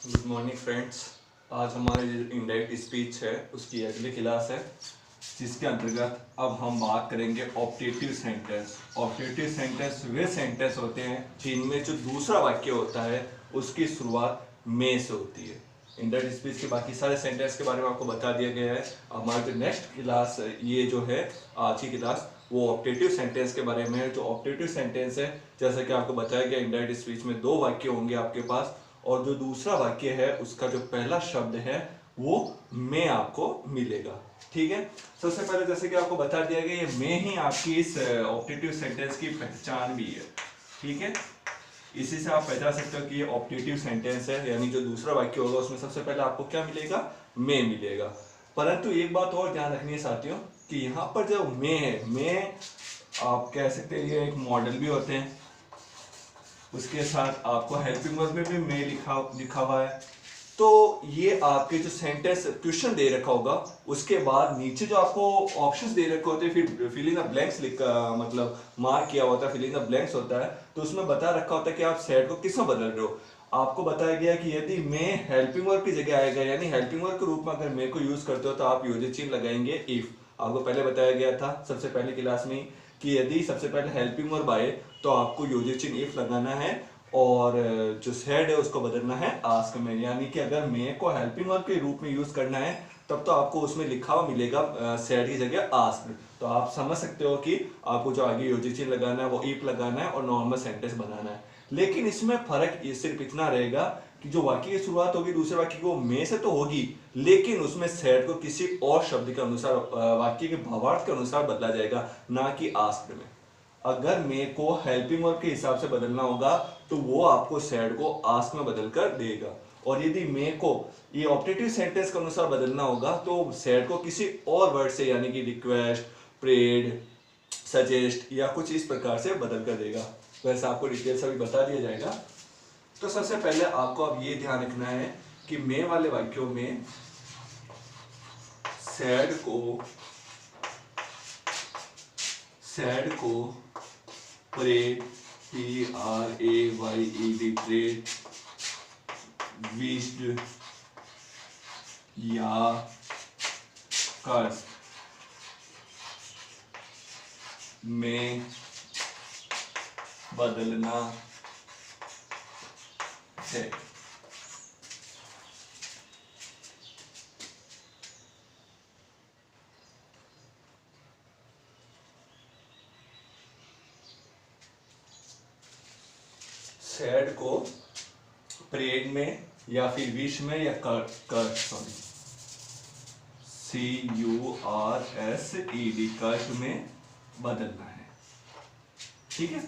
Good morning friends. आज हमारी जो इनडायरेक्ट स्पीच है उसकी अगली क्लास है, जिसके अंतर्गत अब हम बात करेंगे ऑप्टेटिव सेंटेंस। ऑप्टेटिव सेंटेंस वे सेंटेंस होते हैं जिनमें जो दूसरा वाक्य होता है उसकी शुरुआत में से होती है। इनडायरेक्ट स्पीच के बाकी सारे सेंटेंस के बारे में आपको बता दिया गया है। हमारी जो नेक्स्ट क्लास ये जो है आज की क्लास वो ऑप्टेटिव सेंटेंस के बारे में है। जो ऑप्टेटिव सेंटेंस है, जैसा कि आपको बताया गया, इनडायरेक्ट स्पीच में दो वाक्य होंगे आपके पास, और जो दूसरा वाक्य है उसका जो पहला शब्द है वो में आपको मिलेगा। ठीक है, सबसे पहले जैसे कि आपको बता दिया गया, ये में ही आपकी इस ऑप्टेटिव सेंटेंस की पहचान भी है। ठीक है, इसी से आप पहचान सकते हो कि ये ऑप्टेटिव सेंटेंस है, यानी जो दूसरा वाक्य होगा उसमें सबसे पहले आपको क्या मिलेगा, में मिलेगा। परंतु एक बात और ध्यान रखनी है साथियों कि यहाँ पर जो में है, में आप कह सकते हैं ये एक मॉडल भी होते हैं। उसके साथ आपको हेल्पिंग वर्ब में भी में लिखा हुआ है। तो ये आपके जो सेंटेंस क्वेश्चन दे रखा होगा उसके बाद नीचे जो आपको ऑप्शंस दे रखे होते हैं, फिर फिल इन द ब्लैंक्स मतलब मार्क किया होता है, फिल इन द ब्लैंक्स होता है, तो उसमें बता रखा होता है कि आप सेट को किसमें बदल रहे हो। आपको बताया गया कि यदि मैं हेल्पिंग वर्ब की जगह आएगा, यानी हेल्पिंग वर्ब के रूप में अगर मैं को यूज करते हो तो आप योजित चिन्ह लगाएंगे इफ। आपको पहले बताया गया था सबसे पहले क्लास में कि यदि सबसे पहले हेल्पिंग वर्ब आए तो आपको योजित चिन्ह इफ लगाना है, और जो सेड है उसको बदलना है आस्क में। यानी कि अगर मे को हेल्पिंग वर्ब के रूप में यूज करना है तब तो आपको उसमें लिखा हुआ मिलेगा सेड की जगह आस्क। तो आप समझ सकते हो कि आपको जो आगे योजित चिन्ह लगाना है वो इफ लगाना है और नॉर्मल सेंटेंस बनाना है। लेकिन इसमें फर्क सिर्फ इतना रहेगा कि जो वाक्य की शुरुआत होगी दूसरे वाक्य को में से तो होगी, लेकिन उसमें सेड को किसी और शब्द के अनुसार वाक्य के भावार्थ के अनुसार बदला जाएगा, ना कि आस्क में। अगर मे को हेल्पिंग वर्ब के हिसाब से बदलना होगा तो वो आपको सैड को आस्क में बदल कर देगा, और यदि मे को ये ऑप्टेटिव सेंटेंस के अनुसार बदलना होगा तो सैड को किसी और वर्ड से, यानी कि रिक्वेस्ट, प्रेड, सजेस्ट या कुछ इस प्रकार से बदल कर देगा। वैसे आपको डिटेल्स अभी बता दिया जाएगा। तो सबसे पहले आपको अब ये ध्यान रखना है कि मे वाले वाक्यों में सैड को प्रेड, PRAYED, प्रेड, विश्ड या कर्स में बदलना है। सैड को प्रेड में या फिर विश में या CURSED कर्स में बदलना है। ठीक है,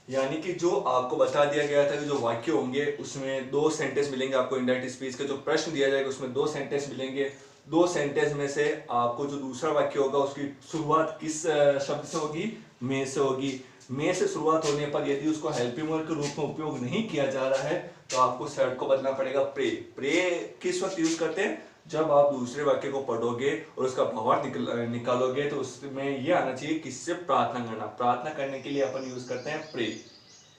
यानी कि जो आपको बता दिया गया था कि जो वाक्य होंगे उसमें दो सेंटेंस मिलेंगे आपको। इनडायरेक्ट स्पीच का जो प्रश्न दिया जाएगा उसमें दो सेंटेंस मिलेंगे। दो सेंटेंस में से आपको जो दूसरा वाक्य होगा उसकी शुरुआत किस शब्द से होगी, में से होगी। में से शुरुआत होने पर यदि उसको हेल्पिंग वर्ब के रूप में उपयोग नहीं किया जा रहा है तो आपको सेड को बदलना पड़ेगा प्रे। प्रे किस वक्त यूज करते हैं, जब आप दूसरे वाक्य को पढ़ोगे और उसका भावार्थ निकालोगे तो उसमें यह आना चाहिए किससे, प्रार्थना करना। प्रार्थना करने के लिए अपन यूज करते हैं प्रे।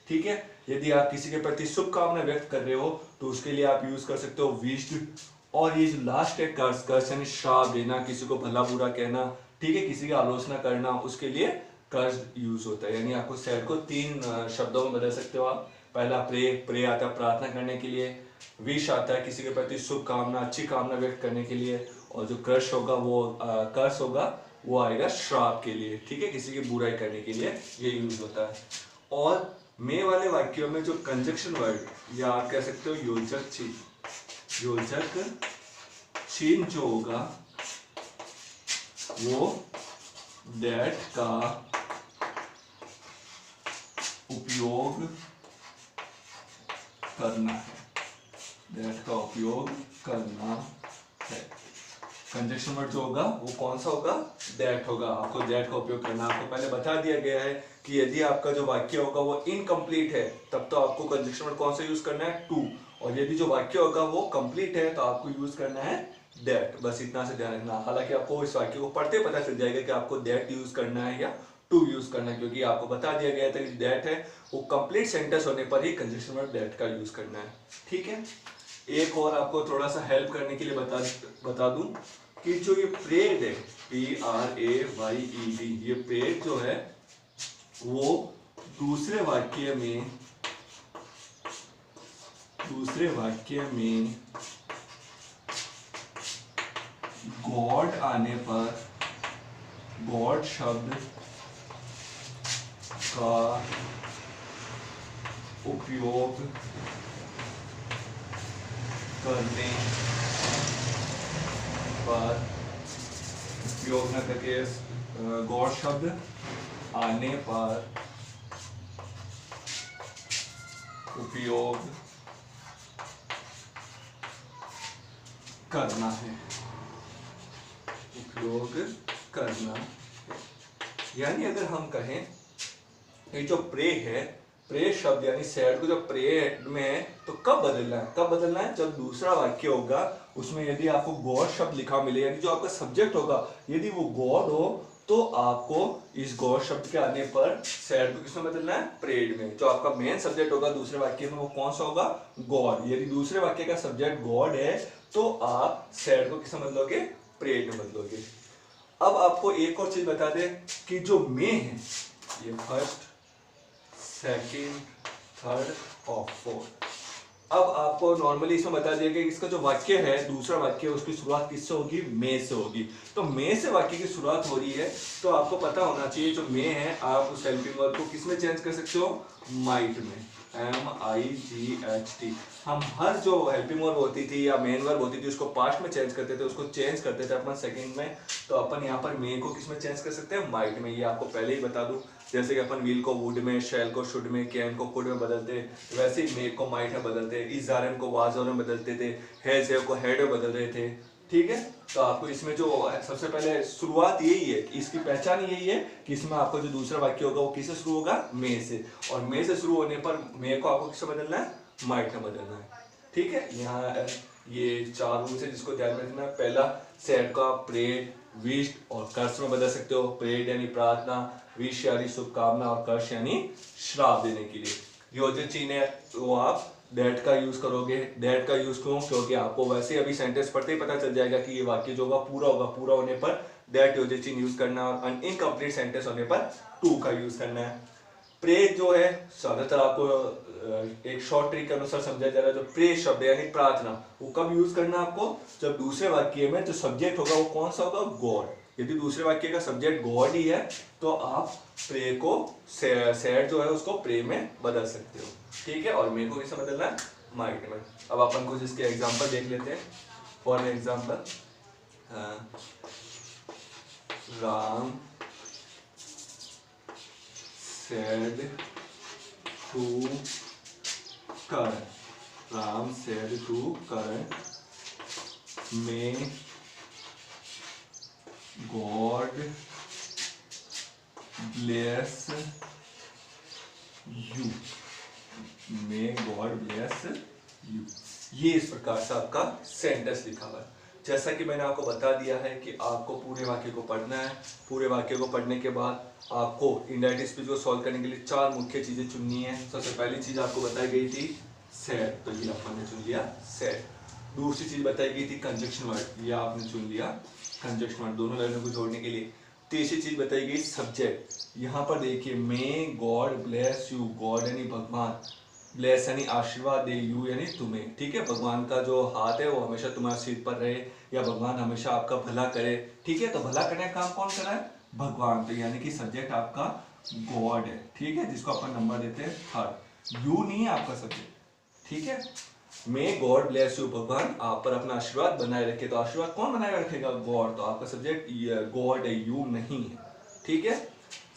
ठीक है, यदि आप किसी के प्रति शुभकामना व्यक्त कर रहे हो तो उसके लिए आप यूज कर सकते हो विश्ड। और ये जो लास्ट है कर्स, कर्स यानी श्राप देना, किसी को भला बुरा कहना, ठीक है, किसी की आलोचना करना, उसके लिए कर्स यूज होता है। यानी आपको सेड को तीन शब्दों में बदल सकते हो आप। पहला प्रे, प्रे आता है प्रार्थना करने के लिए। विश आता है किसी के प्रति शुभकामना, अच्छी कामना व्यक्त करने के लिए। और जो कर्स होगा वो कर्स होगा वो आएगा श्राप के लिए। ठीक है, किसी की बुराई करने के लिए ये यूज होता है। और मे वाले वाक्यों में जो कंजक्शन वर्ड या आप कह सकते हो योजक चिन्ह जो होगा वो दैट का उपयोग करना है। दैट का उपयोग करना है। कंजक्शन वर्ड जो होगा वो कौन सा होगा, दैट होगा। आपको दैट का उपयोग करना, आपको पहले बता दिया गया है कि यदि आपका जो वाक्य होगा वो इनकम्प्लीट है तब तो आपको कंजक्शन वर्ड कौन सा यूज करना है, टू। और यदि जो वाक्य होगा वो कंप्लीट है तो आपको यूज करना है दैट। बस इतना से ध्यान रखना। हालांकि आपको इस वाक्य को पढ़ते पता चल जाएगा कि आपको दैट यूज करना है या टू यूज करना है, क्योंकि आपको बता दिया गया था कि दैट है वो कंप्लीट सेंटेंस होने पर ही कंजक्शन वर्ड दैट का यूज करना है। ठीक है, एक और आपको थोड़ा सा हेल्प करने के लिए बता दूं कि जो ये प्रेड है, PRAYED, ये प्रेड जो है वो दूसरे वाक्य में गॉड आने पर गॉड शब्द का उपयोग करने पर, उपयोग न करके गॉड शब्द आने पर उपयोग करना है, उपयोग करना है। यानी अगर हम कहें ये जो प्रे है, प्रे शब्द यानी सैड को जब प्रे में है तो कब बदलना है जब दूसरा वाक्य होगा उसमें यदि आपको गॉड शब्द लिखा मिले, यानी जो आपका सब्जेक्ट होगा यदि वो गॉड हो तो आपको इस गॉड शब्द के आने पर सैड को किसमें बदलना है, प्रेड में। जो आपका मेन सब्जेक्ट होगा दूसरे वाक्य में वो कौन सा होगा, गॉड। यदि दूसरे वाक्य का सब्जेक्ट गॉड है तो आप सैड को किसमें बदलोगे, प्रेड में बदलोगे। अब आपको एक और चीज बता दें कि जो में है ये फर्स्ट, सेकंड, थर्ड और फोर्थ। अब आपको नॉर्मली इसमें बता दिया कि इसका जो वाक्य है दूसरा वाक्य उसकी शुरुआत किससे होगी, में से होगी। तो में से वाक्य की शुरुआत हो रही है तो आपको पता होना चाहिए जो में है आप उस हेल्पिंग वर्ब को किसमें चेंज कर सकते हो, माइट में, MIGHT। हम हर जो हेल्पिंग वर्ब होती थी या मेन वर्ब होती थी उसको पास्ट में चेंज करते थे, उसको चेंज करते थे अपन सेकंड में, तो अपन यहाँ पर में को किसमें चेंज कर सकते हैं, माइट में। ये आपको पहले ही बता दूं, जैसे कि अपन व्हील को वुड में, शेल को शुड में, कैन को कुड में बदलते, वैसे ही मेक को माइट में बदलते, इज़ारन को वाज़ोन में बदलते थे, हैज है को हेड में बदल रहे थे। ठीक है, तो आपको इसमें जो सबसे पहले शुरुआत यही है, इसकी पहचान यही है कि इसमें आपको जो दूसरा वाक्य होगा वो किससे शुरू होगा, में से, और में से शुरू होने पर में को आपको किससे बदलना है, माइट में बदलना है। ठीक है, यहाँ ये चार रूल्स है जिसको ध्यान में रखना है। पहला, सेड का प्रेड, विश्ड और कर्ष में बदल सकते हो। प्रेड यानी प्रार्थना, विश यानी शुभकामना और कर्ष यानी श्राप देने के लिए। योजित चिन्ह है तो आप दैट का यूज करोगे। दैट का यूज क्यों, क्योंकि आपको वैसे ही अभी सेंटेंस पढ़ते ही पता चल जाएगा कि ये वाक्य जो होगा पूरा होगा, पूरा होने पर दैट योजित चिन्ह यूज करना और इनकम्प्लीट सेंटेंस होने पर टू का यूज करना है। प्रे जो है ज्यादातर आपको एक शॉर्ट ट्रिक के अनुसार समझा जा रहा है। जो प्रे शब्द है यानी प्रार्थना, वो कब यूज करना है आपको, जब दूसरे वाक्य में जो सब्जेक्ट होगा वो कौन सा होगा, गॉड। यदि दूसरे वाक्य का सब्जेक्ट गॉड ही है तो आप प्रे को सैड जो है उसको प्रे में बदल सकते हो। ठीक है, और मे को किससे बदलना है, माइट में। अब अपन कुछ इसके एग्जांपल देख लेते हैं। For example, Ram said to Karan, Ram said to Karan, may God bless you, may God bless you। ये इस प्रकार से आपका सेंटेंस लिखा हुआ है। जैसा कि मैंने आपको बता दिया है कि आपको पूरे वाक्य को पढ़ना है। पूरे वाक्य को पढ़ने के बाद आपको इनडायरेक्ट स्पीच को सॉल्व करने के लिए चार मुख्य चीजें चुननी है। सबसे पहली चीज आपको बताई गई थी सेड, तो ये आपने चुन लिया सेड। दूसरी चीज बताई गई थी कंजक्शन वर्ड, ये आपने चुन लिया कंजक्शन वर्ड, दोनों लाइनों को जोड़ने के लिए। तीसरी चीज बताई गई सब्जेक्ट, यहाँ पर देखिए may God bless you, God यानी भगवान, ब्लेस यानी आशीर्वाद दे, यू यानी तुम्हें। ठीक है, भगवान का जो हाथ है वो हमेशा तुम्हारे सिर पर रहे, या भगवान हमेशा आपका भला करे। ठीक है, तो भला करने का काम कौन कर रहा है, भगवान। तो यानी कि सब्जेक्ट आपका गॉड है। ठीक है, जिसको अपन नंबर देते हैं थर्ड। यू नहीं है आपका सब्जेक्ट। ठीक है, मे गॉड ब्लेस यू, भगवान आप पर अपना आशीर्वाद बनाए रखे। तो आशीर्वाद कौन बनाए रखेगा, गॉड। तो आपका सब्जेक्ट गॉड है, यू नहीं है। ठीक है,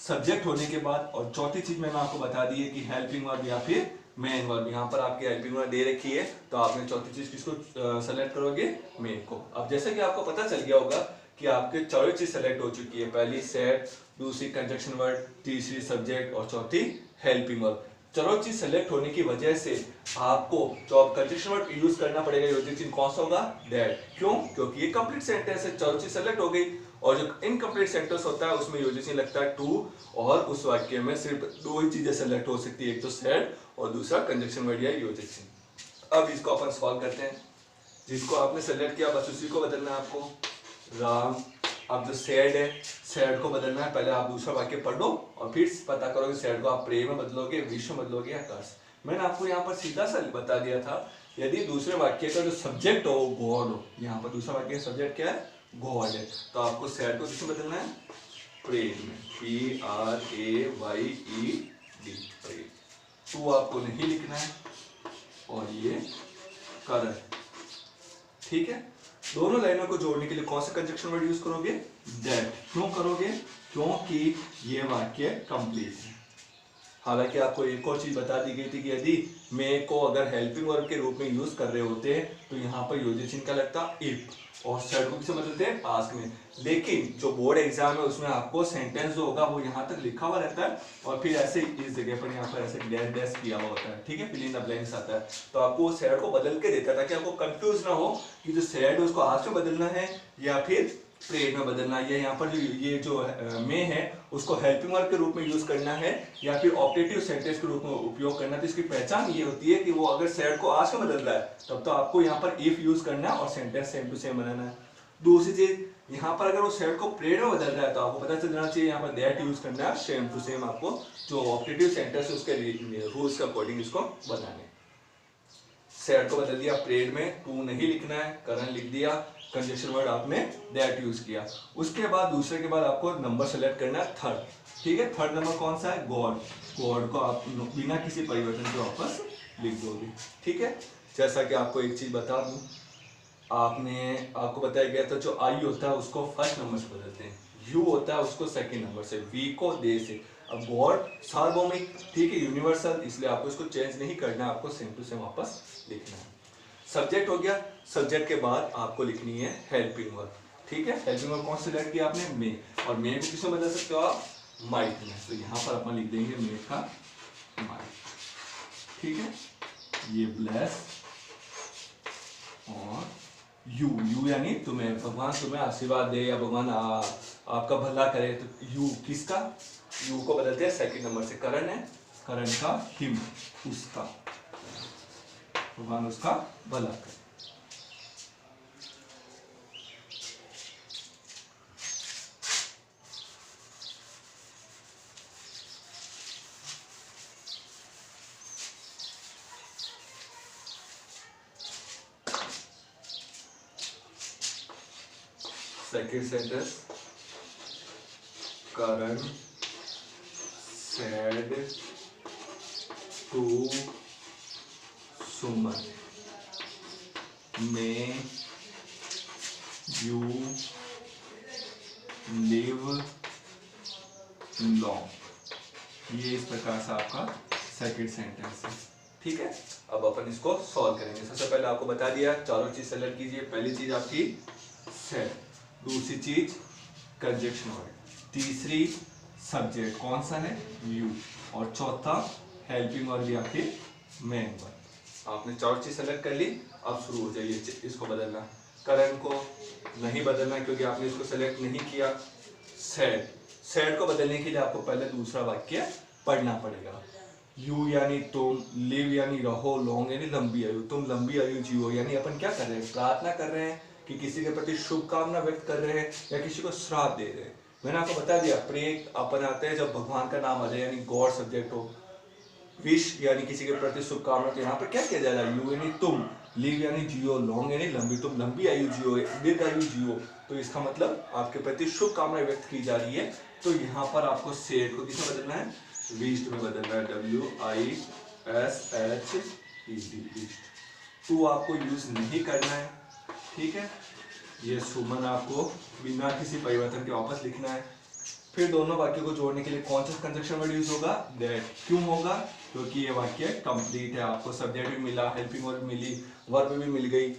सब्जेक्ट होने के बाद और चौथी चीज मैंने आपको बता दी है कि हेल्पिंग वर्ब या फिर मेन वर्ब। यहाँ पर आपकी हेल्पिंग वर्ब दे रखी है तो आपने चौथी चीज किसको सेलेक्ट करोगे, मेन को। अब जैसे कि आपको पता चल गया होगा कि आपके चारों चीज सेलेक्ट हो चुकी है। पहली सेड, दूसरी कंजक्शन वर्ड, तीसरी सब्जेक्ट और चौथी हेल्पिंग वर्ब। चारों चीज सेलेक्ट होने की वजह से आपको जो कंजक्शन वर्ड यूज करना पड़ेगा, योजित चिन्ह कौन सा होगा, दैट। क्यों, क्योंकि ये कंप्लीट सेंटेंस है, चारों चीज सेलेक्ट हो गई। और जो इनकम्प्लीट सेंटेंस होता है उसमें योजित चिन्ह लगता है टू, और उस वाक्य में सिर्फ दो ही चीजें सेलेक्ट हो सकती है, एक तो सेड और दूसरा कंजक्शन वर्ड या योजित चिन्ह। अब इसको अपन सॉल्व करते हैं। जिसको आपने सेलेक्ट किया बस उसी को बदलना है आपको। राम, अब जो सैड है, सैड को बदलना है। पहले आप दूसरा वाक्य पढ़ लो और फिर पता करो कि सैड को आप प्रे में बदलोगे, विश में बदलोगे या कर्स। मैंने आपको यहाँ पर सीधा सा बता दिया था, यदि दूसरे वाक्य का जो सब्जेक्ट हो वो गॉड हो, यहाँ पर दूसरा वाक्य का सब्जेक्ट क्या है, गॉड है, तो आपको सैड को किसमें बदलना है, प्रेड में, PRAYED, प्रेड। टू आपको नहीं लिखना है और ये करण, ठीक है। दोनों लाइनों को जोड़ने के लिए कौन सा कंजक्शन वर्ड यूज करोगे, दैट। क्यों करोगे, क्योंकि ये वाक्य कंप्लीट है। हालांकि आपको एक और चीज बता दी गई थी कि यदि मे को अगर हेल्पिंग वर्ब के रूप में यूज कर रहे होते तो यहाँ पर योज्य चिन्ह का लगता इफ, और सैड को किसे बदलते हैं, पास्ट में। लेकिन जो बोर्ड एग्जाम है उसमें आपको सेंटेंस जो होगा वो यहाँ तक लिखा हुआ रहता है और फिर ऐसे इस जगह पर यहाँ पर ऐसे डैश डैश किया हुआ होता है, ठीक है, फिल इन द ब्लैंक्स आता है। तो आपको वो सैड को बदल के देता है ताकि आपको कंफ्यूज ना हो कि जो सैड है उसको आज में बदलना है या फिर प्रेड में बदलना है। यहाँ पर जो मे है उसको हेल्पिंग वर्ब के रूप में यूज करना है या फिर ऑपरेटिव सेंटेंस के रूप में उपयोग करना है। तो इसकी पहचान ये होती है कि वो अगर सैड को आज में बदल रहा है तब तो आपको यहाँ पर इफ यूज करना है और सेंटेंस सेम टू सेम बनाना है। दूसरी चीज, यहाँ पर अगर वो सैड को प्रेड में बदल रहा है तो आपको पता चल जाना चाहिए यहाँ पर दैट यूज करना है, सेम टू सेम आपको जो ऑपरेटिव सेंटेंस है उसके रूल्स के अकॉर्डिंग इसको बनाने। सैड को बदल दिया प्रेड में, टू नहीं लिखना है, करण लिख दिया, कंजक्शन वर्ड आपने दैट यूज किया। उसके बाद दूसरे के बाद आपको नंबर सेलेक्ट करना है थर्ड, ठीक है। थर्ड नंबर कौन सा है, गॉड। गॉड को आप बिना किसी परिवर्तन के वापस लिख दोगे, ठीक है। जैसा कि आपको एक चीज बता दूं, आपको बताया गया था जो आई होता है उसको फर्स्ट नंबर से बदलते हैं, यू होता है उसको सेकंड नंबर से, वी को दे से। अब गॉड सार्वभौमिक, ठीक है, यूनिवर्सल, इसलिए आपको इसको चेंज नहीं करना है, आपको सेम टू सेम वापस लिखना है। सब्जेक्ट हो गया, सब्जेक्ट के बाद आपको लिखनी है हेल्पिंग वर्ब, ठीक है। हेल्पिंग वर्ब कौन से सेलेक्ट किया आपने, मे, और मे को किसमें बदल सकते हो आप, माइट में। तो यहाँ पर अपन लिख देंगे मे का माइट, ठीक है। ये ब्लेस और यू यानी तुम्हें, भगवान तुम्हें आशीर्वाद दे या भगवान आपका भला करे, तो यू किसका, यू को बदलते हैं सेकंड नंबर से, करण है, करण का हिम, उसका, भगवान उसका भला करे। Second sentence, Karan said to Suman, may you live long. ये इस प्रकार से आपका सेकेंड सेंटेंस है, ठीक है। अब अपन इसको सॉल्व करेंगे। सबसे पहले आपको बता दिया चारों चीज सेलेक्ट कीजिए। पहली चीज आपकी सेड, दूसरी चीज कंजक्शन वर्ड, तीसरी सब्जेक्ट कौन सा है, यू, और चौथा हेल्पिंग वर्ड भी आपके मेन वर्ड। आपने चार चीज सेलेक्ट कर ली, अब शुरू हो जाइए इसको बदलना। करण को नहीं बदलना क्योंकि आपने इसको सेलेक्ट नहीं किया। सैड, सैड को बदलने के लिए आपको पहले दूसरा वाक्य पढ़ना पड़ेगा। यू यानी तुम, लिव यानी रहो, लॉन्ग यानी लंबी आयु, तुम लंबी आयु जियो। यानी अपन क्या कर रहे हैं, प्रार्थना कर रहे हैं कि किसी के प्रति शुभकामना व्यक्त कर रहे हैं या किसी को श्राप दे रहे हैं। मैंने आपको बता दिया प्रे अपन आते हैं जब भगवान का नाम आ जाए यानी गॉड सब्जेक्ट हो। विश यानी किसी के प्रति शुभकामना, तो यहाँ पर क्या किया जा रहा है, यू यानी तुम, लिव यानी जियो, लॉन्ग यानी लंबी, तुम लंबी आयु जियो, दीर्घ आयु जियो। तो इसका मतलब आपके प्रति शुभकामना व्यक्त की जा रही है। तो यहाँ पर आपको सेड को किसमें बदलना है, विश्ड में बदलना है, WISHED। टू आपको यूज नहीं करना है, ठीक है। ये सुमन आपको बिना किसी परिवर्तन के वापस लिखना है। फिर दोनों वाक्यों को जोड़ने के लिए कौन सा कंजक्शन वर्ड यूज होगा, दैट। क्यों होगा, क्योंकि ये वाक्य कंप्लीट है, आपको सब्जेक्ट भी मिला, हेल्पिंग वर्ब मिली, वर्ब भी मिल गई,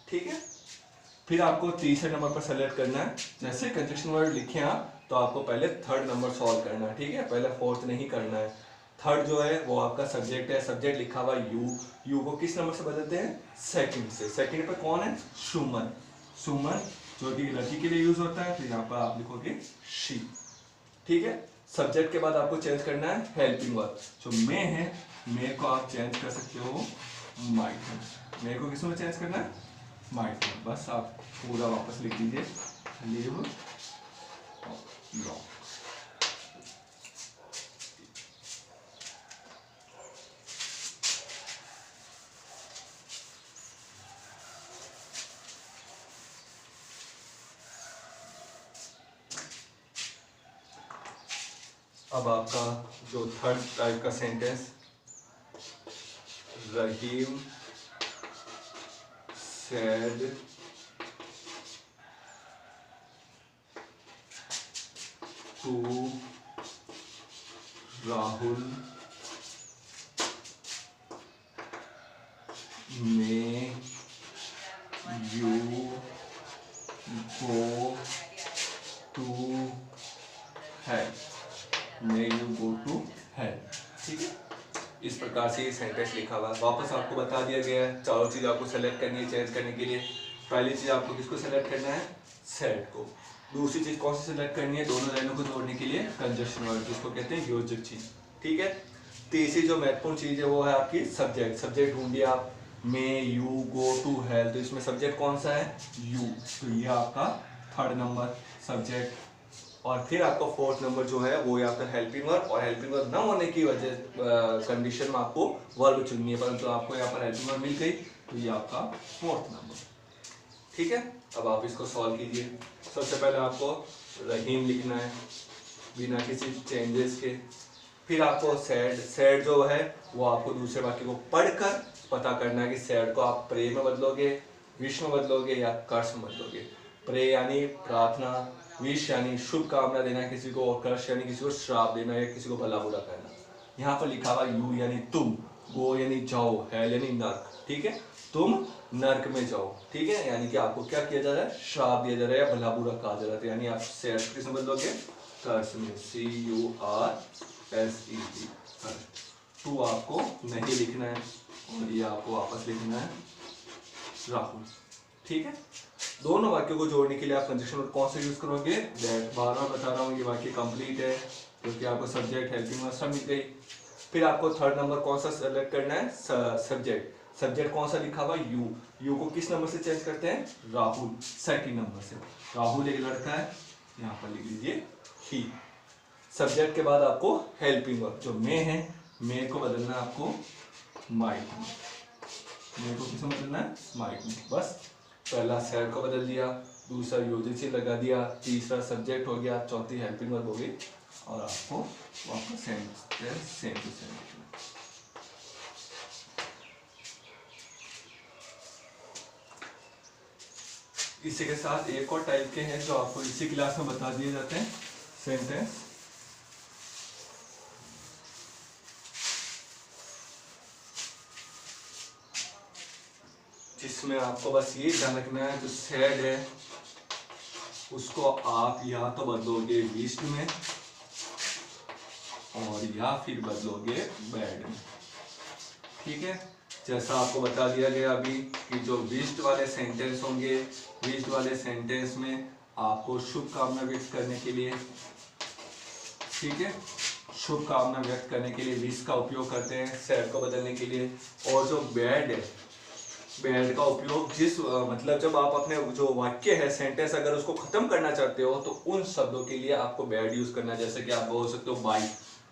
ठीक है। फिर आपको तीसरे नंबर पर सेलेक्ट करना है। जैसे कंजक्शन वर्ड लिखे आप तो आपको पहले थर्ड नंबर सॉल्व करना है, ठीक है, पहले फोर्थ नहीं करना है। थर्ड जो है वो आपका सब्जेक्ट है, सब्जेक्ट लिखा हुआ यू, यू को किस नंबर से बदलते हैं, सेकंड से। सेकंड पे कौन है, सुमन, सुमन जो कि लड़की के लिए यूज होता है, तो यहाँ पर आप लिखोगे शी, ठीक है। सब्जेक्ट के बाद आपको चेंज करना है हेल्पिंग वर्ब, जो मे है, मे को आप चेंज कर सकते हो माइट। मेरे को किसमें चेंज करना है, माइट में। बस आप पूरा वापस लिख दीजिए, लिव लॉन्ग। अब आपका जो थर्ड टाइप का sentence, Rahim said to Rahul, may you go to hell, may you go to hell। ठीक है, इस प्रकार से ये सेंटेंस लिखा हुआ है। वापस आपको बता दिया गया है, चारों चीज़ आपको सेलेक्ट करनी है चेंज करने के लिए। पहली चीज़ आपको किसको सेलेक्ट करना है, सेड को। दूसरी चीज़ कौन सी सेलेक्ट करनी है, दोनों लाइनों को जोड़ने के लिए कंजक्शन वर्ड, जिसको कहते हैं योजक चीज। ठीक है, तीसरी जो महत्वपूर्ण चीज़ है वो है आपकी सब्जेक्ट। सब्जेक्ट ढूंढिए आप, may you go to hell, तो इसमें सब्जेक्ट कौन सा है, यू, तो ये आपका थर्ड नंबर सब्जेक्ट। और फिर आपका फोर्थ नंबर जो है वो आपका हेल्पिंग वर्ब, और हेल्पिंग वर्ब ना होने की वजह कंडीशन में आपको वर्ब चुननी है, परंतु आपको यहाँ पर हेल्पिंग वर्ब मिल गई, तो ये आपका फोर्थ नंबर। ठीक है, अब आप इसको सॉल्व कीजिए। सबसे पहले आपको रहीम लिखना है बिना किसी चेंजेस के। फिर आपको सैड जो है वो आपको दूसरे वाक्य को पढ़कर पता करना है कि सैड को आप प्रे में बदलोगे, विश में बदलोगे या कर्ष में बदलोगे। प्रे यानी प्रार्थना, विश यानी शुभकामना देना किसी को, और कर्ष यानी किसी को श्राप देना या किसी को भला बुरा करना। यहाँ पर लिखा हुआ यू यानी तुम, गो यानी जाओ, हेल यानी नर्क। ठीक है, तुम नर्क में जाओ। ठीक है, यानी कि आपको क्या किया जा रहा है, श्राप दिया जा रहा है या भला बुरा कहा जा रहा है। यानी आप सैड किसमें बदलोगे, कर्ष में, CURSED। टू आपको नहीं लिखना है और ये आपको वापस लिखना है राहुल। ठीक है, दोनों वाक्यों को जोड़ने के लिए आप कंजक्शन वर्ड कौन सा यूज करोगे, दैट। बार बार बता रहा हूँ ये वाक्य कंप्लीट है क्योंकि आपको सब्जेक्ट, हेल्पिंग वर्ब सब मिल गई। फिर आपको थर्ड नंबर कौन सा सेलेक्ट करना है, सब्जेक्ट। सब्जेक्ट कौन सा लिखा हुआ, यू। यू को किस नंबर से चेंज करते हैं, राहुल, सेकंड नंबर से। राहुल एक लड़का है, यहाँ पर लिख लीजिए ही। सब्जेक्ट के बाद आपको हेल्पिंग वर्ब, जो मे है, मे को बदलना है आपको माइट में। मे को किसमें बदलना है, माइट में। बस पहला सैड को बदल दिया, दूसरा योजित से लगा दिया, तीसरा सब्जेक्ट हो गया, चौथी हेल्पिंग वर्ब हो गई, और आपको वापस सेम टू सेम लिखना। इसी के साथ एक और टाइप के हैं जो आपको इसी क्लास में बता दिए जाते हैं, सेंटेंस। जिसमें आपको बस ये ध्यान रखना है, जो सैड है उसको आप या तो बदलोगे विश्ड में और या फिर बदलोगे बैड में। ठीक है, जैसा आपको बता दिया गया अभी कि जो विश्ड वाले सेंटेंस होंगे, विश्ड वाले सेंटेंस में आपको शुभकामना व्यक्त करने के लिए, ठीक है, शुभकामना व्यक्त करने के लिए विश का उपयोग करते हैं सैड को बदलने के लिए। और जो बैड है, बैड का उपयोग जिस मतलब जब आप अपने जो वाक्य है, सेंटेंस, अगर उसको खत्म करना चाहते हो तो उन शब्दों के लिए आपको बैड यूज करना है। जैसे कि आप बोल सकते हो बाय,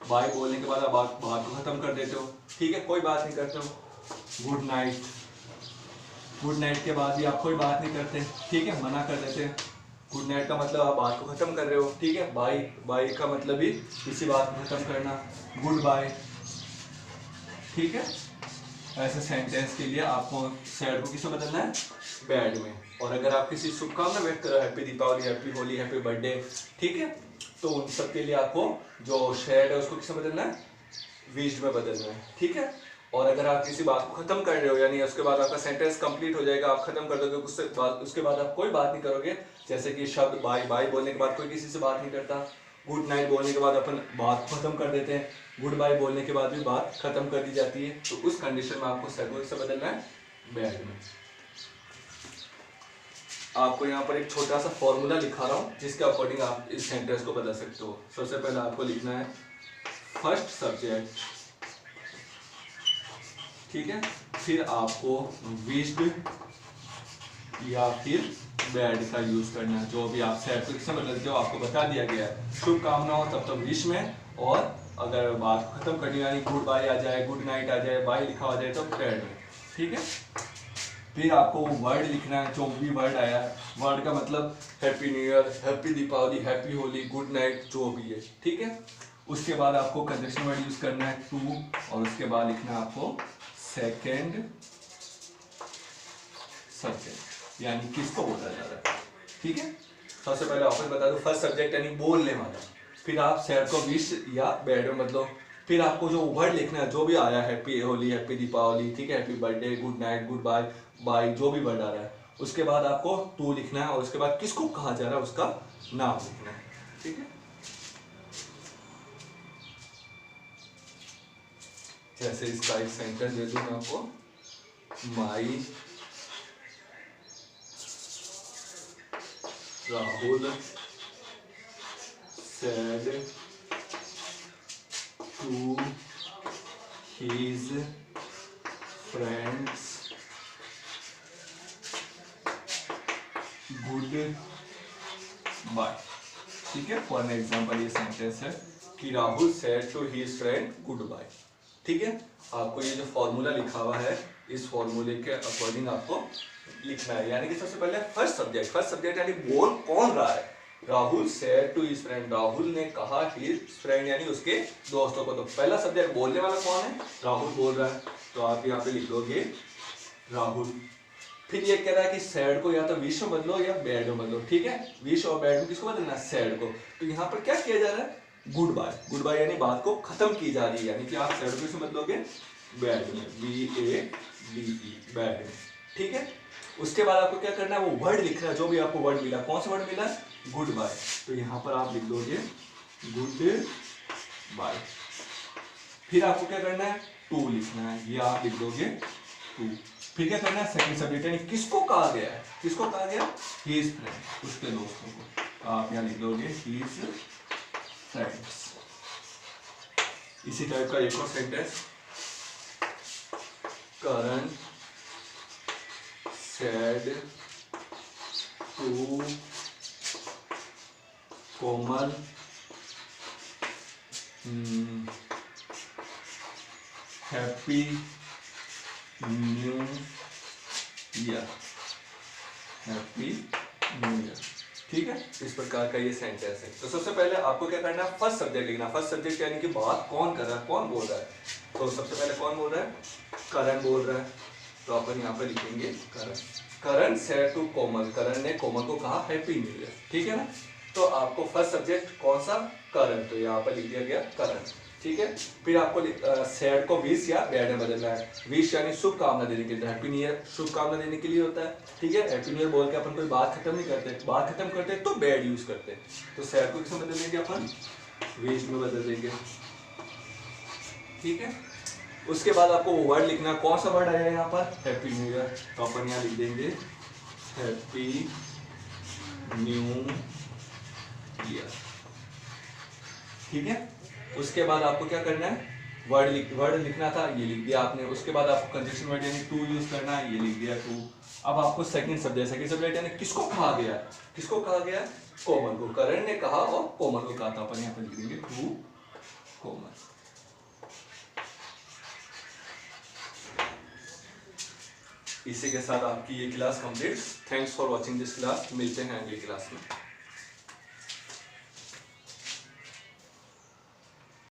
बाय बोलने के बाद आप बात को खत्म कर देते हो। ठीक है, कोई बात नहीं करते हो। गुड नाइट, गुड नाइट के बाद भी आप कोई बात नहीं करते। ठीक है, मना कर देते हैं। गुड नाइट का मतलब आप बात को खत्म कर रहे हो। ठीक है, बाय, बाय का मतलब भी किसी बात को खत्म करना। Goodbye. ठीक है, ऐसे सेंटेंस के लिए आपको सैड को किसमें बदलना है, बैड में। और अगर आप किसी शुभकामना व्यक्त कर रहे हो, happy Deepawali, happy Holi, happy birthday, ठीक है, तो उन सब के लिए आपको जो सैड है उसको किसमें बदलना है, विश्ड में बदलना है। ठीक है, और अगर आप किसी बात को खत्म कर रहे हो, यानी उसके बाद आपका सेंटेंस कंप्लीट हो जाएगा, आप खत्म कर दोगे, उसके बाद आप कोई बात नहीं करोगे। जैसे कि शब्द बाय, बाय बोलने के बाद कोई किसी से बात नहीं करता। गुड नाइट बोलने के बाद अपन बात खत्म कर देते हैं। गुड बाय बोलने के बाद भी बात खत्म कर दी जाती है। तो उस कंडीशन में आपको सैड से बदलना है बैड में। आपको यहाँ पर एक छोटा सा फॉर्मूला लिखा रहा हूँ जिसके अकॉर्डिंग आप इस सेंटेंस को बदल सकते हो। सबसे पहले आपको लिखना है फर्स्ट सब्जेक्ट ठीक है। फिर आपको विश्ड या फिर बैड का यूज करना है, जो भी आप सैड को किसमें बदल देते हो आपको बता दिया गया है। शुभकामना हो तब तो विश में, और अगर बात खत्म करनी यानी गुड बाय आ जाए, गुड नाइट आ जाए, बाय लिखा आ जाए तो बैड में, ठीक है। फिर आपको वर्ड लिखना है, जो भी वर्ड आया है, वर्ड का मतलब happy new year, happy Deepawali, happy Holi, good night, जो भी है, ठीक है। उसके बाद आपको कंजक्शन वर्ड यूज करना है टू, और उसके बाद लिखना है आपको सेकेंड सब्जेक्ट, यानी किसको बोला जा रहा है, ठीक है। सबसे पहले ऑफिस बता दो, फर्स्ट सब्जेक्ट यानी बोलने वाला, फिर आप सैड को विश या बैड में बदलो, फिर आपको जो वर्ड लिखना है, जो भी आया, हैप्पी होली, हैप्पी दीपावली, ठीक है, happy birthday, good night, goodbye, bye, जो भी वर्ड आ रहा है, उसके बाद आपको टू लिखना है, और उसके बाद किसको कहा जा रहा है उसका नाम लिखना है, ठीक है। जैसे इसका एक सेंटेंस दे दूं मैं आपको, my Rahul said to his friends goodbye, ठीक है। फॉर एग्जाम्पल ये सेंटेंस है कि Rahul said to his friend goodbye, ठीक है। आपको ये जो फॉर्मूला लिखा हुआ है, इस फॉर्मूले के अकॉर्डिंग आपको लिखना है, यानी कि सबसे पहले फर्स्ट सब्जेक्ट यानी बोल कौन रहा है, Rahul said to his friend, Rahul ने कहा हिज फ्रेंड यानी उसके दोस्तों को, तो पहला सब्जेक्ट बोलने वाला कौन है, राहुल बोल रहा है, तो आप यहाँ पे लिख दोगे राहुल। फिर ये कह रहा है कि सैड को या तो विश में बदलो या बैड में बदलो, ठीक है। विश और बैड में किसको बदलना है, सैड को। तो यहाँ पर क्या किया जा रहा है, गुड बाय यानी बात को खत्म की जा रही है, यानी कि आप सैड को किसमें बदलोगे, बैड में, BADE, बैड में, ठीक है। उसके बाद आपको क्या करना है, वो वर्ड लिखना है, जो भी आपको वर्ड मिला, कौन सा वर्ड मिला, गुड बाय, तो यहाँ पर आप लिख दोगे गुड बाय। फिर आपको क्या करना है, टू लिखना है, ये आप लिख दोगे टू। फिर क्या करना है, सेकंड सब्जेक्ट यानी किसको कहा गया है, किसको कहा गया, हिज फ्रेंड, उसके दोस्तों को, आप यहाँ लिख दोगे हिज फ्रेंड्स। इसी टाइप का एक और sentence, Karan said to Komal happy new year, happy new year, ठीक है। इस प्रकार का ये सेंटेंस है। तो सबसे पहले आपको क्या करना है, फर्स्ट सब्जेक्ट लिखना, फर्स्ट सब्जेक्ट यानी कि बात कौन कर रहा है, कौन बोल रहा है, तो सबसे पहले कौन बोल रहा है, करण बोल रहा है, तो अपन यहाँ पे लिखेंगे करण सेड टू कोमल, करण ने कोमल को कहा हैप्पी न्यू ईयर, ठीक है ना। तो आपको फर्स्ट सब्जेक्ट कौन सा, करण, तो यहाँ पर लिख दिया गया करण, ठीक है। फिर आपको सेड को विश या बैड में बदलना है, विश यानी शुभकामना देने के लिए, हैप्पी न्यू ईयर शुभकामना देने के लिए होता है, ठीक है। हैप्पी न्यू ईयर बोल के अपन कोई बात खत्म नहीं करते, बात खत्म करते तो बैड यूज करते हैं, तो सेड को किसमें बदल देंगे अपन, विश में बदल देंगे, ठीक है। उसके बाद आपको वो वर्ड लिखना, कौन सा वर्ड आया यहाँ पर, हैप्पी न्यू ईयर, तो अपन यहाँ लिख देंगे हैप्पी न्यू ईयर, ठीक है। उसके बाद आपको क्या करना है, वर्ड लिखना था, ये लिख दिया आपने। उसके बाद आपको कंजक्शन वर्ड यानी टू यूज करना है, ये लिख दिया टू। अब आपको सेकंड सब्जेक्ट यानी किसको कहा गया, कोमल को, करण ने कहा और कोमल को कहा था, अपन यहाँ पर लिख देंगे टू कोमल। इसी के साथ आपकी ये class complete. Thanks for watching this class, मिलते हैं अगली क्लास में।